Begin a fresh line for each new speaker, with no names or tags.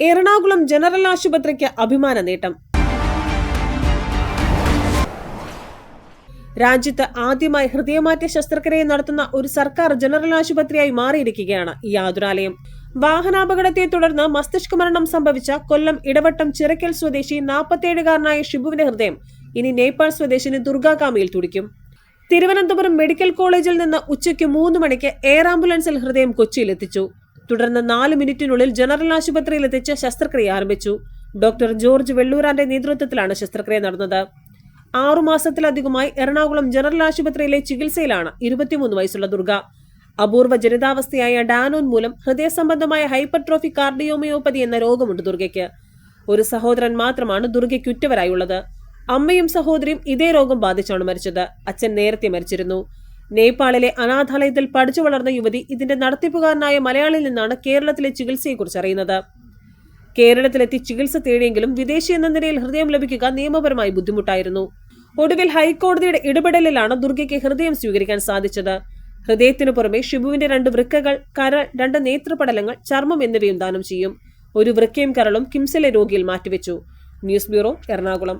Ernakulam general ആശുപത്രിക്ക് അഭിമാന നേട്ടം. രാജ്യത്ത് ആദ്യമായി ഹൃദയമാറ്റ ശസ്ത്രക്രിയ നടത്തുന്ന ഒരു സർക്കാർ ജനറൽ ആശുപത്രിയായി മാറിയിരിക്കുകയാണ് ഈ ആതുരാലയം. വാഹനാപകടത്തെ തുടർന്ന് മസ്തിഷ്ക മരണം സംഭവിച്ച കൊല്ലം ഇടവട്ടം ചിറക്കൽ സ്വദേശി 47-കാരനായ ഷിബുവിന്റെ ഹൃദയം ഇനി നേപ്പാൾ സ്വദേശിനി ദുർഗാകാമിയിൽ തുടിക്കും. തിരുവനന്തപുരം മെഡിക്കൽ കോളേജിൽ നിന്ന് ഉച്ചയ്ക്ക് 3 മണിക്ക് എയർ ആംബുലൻസിൽ ഹൃദയം കൊച്ചിയിലെത്തിച്ചു. തുടർന്ന് 4 മിനിറ്റിനുള്ളിൽ ജനറൽ ആശുപത്രിയിലെത്തിച്ച് ശസ്ത്രക്രിയ ആരംഭിച്ചു. ഡോക്ടർ ജോർജ് വെള്ളൂരാന്റെ നേതൃത്വത്തിലാണ് ശസ്ത്രക്രിയ നടന്നത്. 6 മാസത്തിലധികമായി എറണാകുളം ജനറൽ ആശുപത്രിയിലെ ചികിത്സയിലാണ് 23 വയസ്സുള്ള ദുർഗ. അപൂർവ ജനിതാവസ്ഥയായ ഡാനോൻ മൂലം ഹൃദയ സംബന്ധമായ ഹൈപ്പർട്രോഫി കാർഡിയോമയോപ്പതി എന്ന രോഗമുണ്ട് ദുർഗയ്ക്ക്. ഒരു സഹോദരൻ മാത്രമാണ് ദുർഗയ്ക്ക് ഉറ്റവരായുള്ളത്. അമ്മയും സഹോദരിയും ഇതേ രോഗം ബാധിച്ചാണ് മരിച്ചത്. അച്ഛൻ നേരത്തെ മരിച്ചിരുന്നു. നേപ്പാളിലെ അനാഥാലയത്തിൽ പഠിച്ചു വളർന്ന യുവതി ഇതിന്റെ നടത്തിപ്പുകാരനായ മലയാളിയിൽ നിന്നാണ് കേരളത്തിലെ ചികിത്സയെക്കുറിച്ച് അറിയുന്നത്. കേരളത്തിലെത്തി ചികിത്സ തേടിയെങ്കിലും വിദേശി എന്ന നിലയിൽ ഹൃദയം ലഭിക്കുക നിയമപരമായി ബുദ്ധിമുട്ടായിരുന്നു. ഒടുവിൽ ഹൈക്കോടതിയുടെ ഇടപെടലിലാണ് ദുർഗയ്ക്ക് ഹൃദയം സ്വീകരിക്കാൻ സാധിച്ചത്. ഹൃദയത്തിനു പുറമെ ഷിബുവിന്റെ 2 വൃക്കകൾ, കരൾ, 2 നേത്രപടലങ്ങൾ, ചർമ്മം എന്നിവയും ദാനം ചെയ്യും. ഒരു വൃക്കയും കരളും കിംസിലെ രോഗിയിൽ മാറ്റിവെച്ചു. News bureau, Ernakulam.